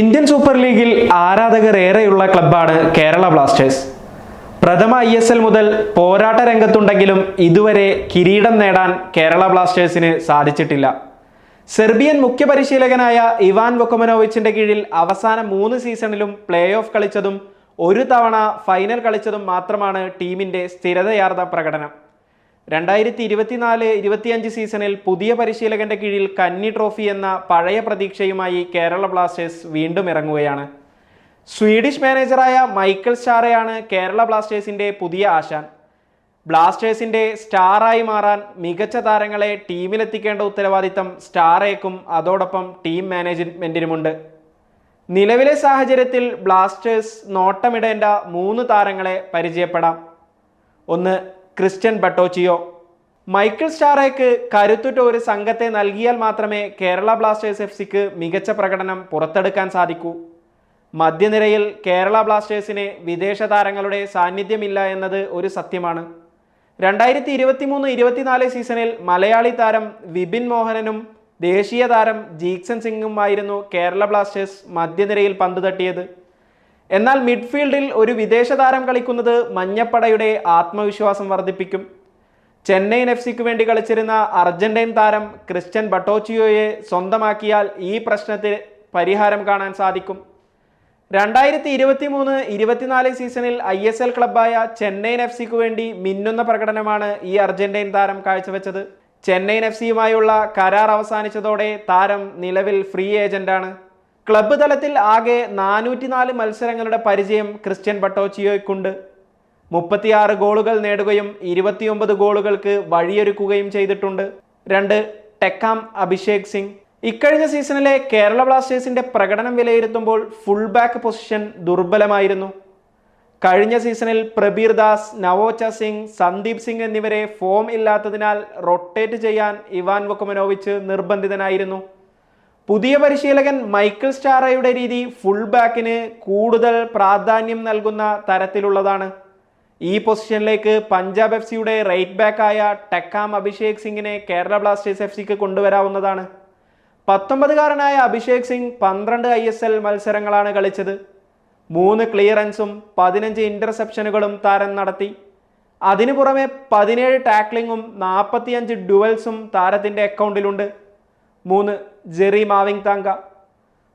Indian super ലീഗിൽ ആരാധകർ ഏറെയുള്ള ക്ലബ്ബാണ് Kerala Blasters. പ്രഥമ ISL മുതൽ പോരാട്ട രംഗത്തുണ്ടെങ്കിലും ഇതുവരെ കിരീടം നേടാൻ കേരള ബ്ലാസ്റ്റേഴ്സിന് സാധിച്ചിട്ടില്ല. സെർബിയൻ മുഖ്യ പരിശീലകനായ ഇവാൻ വൊക്കമനോവിച്ചിന്റെ കീഴിൽ അവസാന 3 സീസണിലും പ്ലേ ഓഫ് കളിച്ചതും ഒരു തവണ ഫൈനൽ കളിച്ചതും മാത്രമാണ് ടീമിന്റെ സ്ഥിരതയാർന്ന പ്രകടനം. 2024-25 സീസണിൽ പുതിയ പരിശീലകന്റെ കീഴിൽ കന്നി ട്രോഫി എന്ന പഴയ പ്രതീക്ഷയുമായി കേരള ബ്ലാസ്റ്റേഴ്സ് വീണ്ടും ഇറങ്ങുകയാണ്. സ്വീഡിഷ് മാനേജറായ മൈക്കൽ സ്റ്റാറയാണ് കേരള ബ്ലാസ്റ്റേഴ്സിന്റെ പുതിയ ആശാൻ. ബ്ലാസ്റ്റേഴ്സിന്റെ സ്റ്റാറായി മാറാൻ മികച്ച താരങ്ങളെ ടീമിലെത്തിക്കേണ്ട ഉത്തരവാദിത്തം സ്റ്റാറേക്കും അതോടൊപ്പം ടീം മാനേജ്മെന്റിനുമുണ്ട്. നിലവിലെ സാഹചര്യത്തിൽ ബ്ലാസ്റ്റേഴ്സ് നോട്ടമിടേണ്ട 3 താരങ്ങളെ പരിചയപ്പെടാം. ഒന്ന്, ക്രിസ്റ്റ്യൻ ബട്ടോച്ചിയോ. മൈക്കിൾ സ്റ്റാറേക്ക് കരുത്തുറ്റ ഒരു സംഘത്തെ നൽകിയാൽ മാത്രമേ കേരള ബ്ലാസ്റ്റേഴ്സ് FCക്ക് മികച്ച പ്രകടനം പുറത്തെടുക്കാൻ സാധിക്കൂ. മധ്യനിരയിൽ കേരള ബ്ലാസ്റ്റേഴ്സിന് വിദേശ താരങ്ങളുടെ സാന്നിധ്യമില്ല എന്നത് ഒരു സത്യമാണ്. 2023-24 സീസണിൽ മലയാളി താരം വിപിൻ മോഹനനും ദേശീയ താരം ജീക്സൺ സിംഗുമായിരുന്നു കേരള ബ്ലാസ്റ്റേഴ്സ് മധ്യനിരയിൽ പന്ത് തട്ടിയത്. എന്നാൽ മിഡ്ഫീൽഡിൽ ഒരു വിദേശ താരം കളിക്കുന്നത് മഞ്ഞപ്പടയുടെ ആത്മവിശ്വാസം വർദ്ധിപ്പിക്കും. ചെന്നൈയിൻ FCക്ക് വേണ്ടി കളിച്ചിരുന്ന അർജന്റീൻ താരം ക്രിസ്റ്റ്യൻ ബട്ടോച്ചിയോയെ സ്വന്തമാക്കിയാൽ ഈ പ്രശ്നത്തിൽ പരിഹാരം കാണാൻ സാധിക്കും. 2023-24 സീസണിൽ ISL ക്ലബ്ബായ ചെന്നൈയിൻ FCക്ക് വേണ്ടി മിന്നുന്ന പ്രകടനമാണ് ഈ അർജന്റീൻ താരം കാഴ്ചവെച്ചത്. ചെന്നൈയിൻ FCയുമായുള്ള കരാർ അവസാനിച്ചതോടെ താരം നിലവിൽ ഫ്രീ ഏജന്റാണ്. ക്ലബ്ബ് തലത്തിൽ ആകെ 404 മത്സരങ്ങളുടെ പരിചയം ക്രിസ്റ്റ്യൻ ബട്ടോച്ചിയോയ്ക്കുണ്ട്. 36 ഗോളുകൾ നേടുകയും 29 ഗോളുകൾക്ക് വഴിയൊരുക്കുകയും ചെയ്തിട്ടുണ്ട്. 2, ടെക്കാം അഭിഷേക് സിംഗ്. ഇക്കഴിഞ്ഞ സീസണിലെ കേരള ബ്ലാസ്റ്റേഴ്സിന്റെ പ്രകടനം വിലയിരുത്തുമ്പോൾ ഫുൾ ബാക്ക് പൊസിഷൻ ദുർബലമായിരുന്നു. കഴിഞ്ഞ സീസണിൽ പ്രബീർ ദാസ്, നവോച്ച സിംഗ്, സന്ദീപ് സിംഗ് എന്നിവരെ ഫോം ഇല്ലാത്തതിനാൽ റൊട്ടേറ്റ് ചെയ്യാൻ ഇവാൻ വൊക്കമനോവിച്ച് നിർബന്ധിതനായിരുന്നു. പുതിയ പരിശീലകൻ മൈക്കിൾ സ്റ്റാറയുടെ രീതി ഫുൾ ബാക്കിന് കൂടുതൽ പ്രാധാന്യം നൽകുന്ന തരത്തിലുള്ളതാണ്. ഈ പൊസിഷനിലേക്ക് പഞ്ചാബ് FCയുടെ റൈറ്റ് ബാക്കായ ടെക്കാം അഭിഷേക് സിംഗിനെ കേരള ബ്ലാസ്റ്റേഴ്സ് FCക്ക് കൊണ്ടുവരാവുന്നതാണ്. 19കാരനായ അഭിഷേക് സിംഗ് 12 ISL മത്സരങ്ങളാണ് കളിച്ചത്. 3 ക്ലിയറൻസും 15 ഇന്റർസെപ്ഷനുകളും താരം നടത്തി. അതിനു പുറമെ 17 ടാക്ലിങ്ങും 45 ഡുവൽസും താരത്തിന്റെ അക്കൗണ്ടിലുണ്ട്. 3, ജെറി മാവിങ്താങ്ക.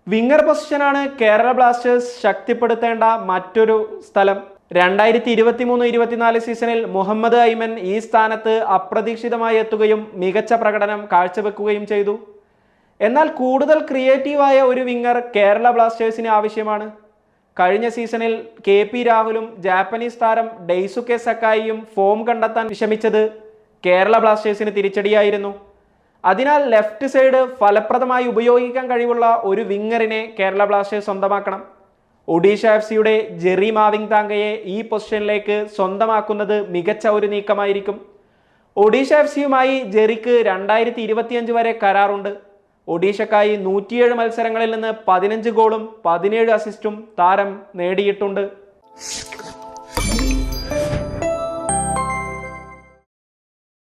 വിങ്ങർ പൊസിഷനാണ് കേരള ബ്ലാസ്റ്റേഴ്സ് ശക്തിപ്പെടുത്തേണ്ട മറ്റൊരു സ്ഥലം. 2023-24 സീസണിൽ മുഹമ്മദ് ഐമൻ ഈ സ്ഥാനത്ത് അപ്രതീക്ഷിതമായി എത്തുകയും മികച്ച പ്രകടനം കാഴ്ചവെക്കുകയും ചെയ്തു. എന്നാൽ കൂടുതൽ ക്രിയേറ്റീവായ ഒരു വിങ്ങർ കേരള ബ്ലാസ്റ്റേഴ്സിന് ആവശ്യമാണ്. കഴിഞ്ഞ സീസണിൽ KP രാഹുലും ജാപ്പനീസ് താരം ഡെയ്സുക്കെ സക്കായിയും ഫോം കണ്ടെത്താൻ വിഷമിച്ചത് കേരള ബ്ലാസ്റ്റേഴ്സിന് തിരിച്ചടിയായിരുന്നു. അതിനാൽ ലെഫ്റ്റ് സൈഡ് ഫലപ്രദമായി ഉപയോഗിക്കാൻ കഴിവുള്ള ഒരു വിങ്ങറിനെ കേരള ബ്ലാസ്റ്റേഴ്സ് സ്വന്തമാക്കണം. ഒഡീഷ FCയുടെ ജെറി മാവിങ്താങ്കയെ ഈ പൊസിഷനിലേക്ക് സ്വന്തമാക്കുന്നത് മികച്ച ഒരു നീക്കമായിരിക്കും. ഒഡീഷ FCയുമായി ജെറിക്ക് 2025 വരെ കരാറുണ്ട്. ഒഡീഷക്കായി 107 മത്സരങ്ങളിൽ നിന്ന് 15 ഗോളും 17 അസിസ്റ്റും താരം നേടിയിട്ടുണ്ട്.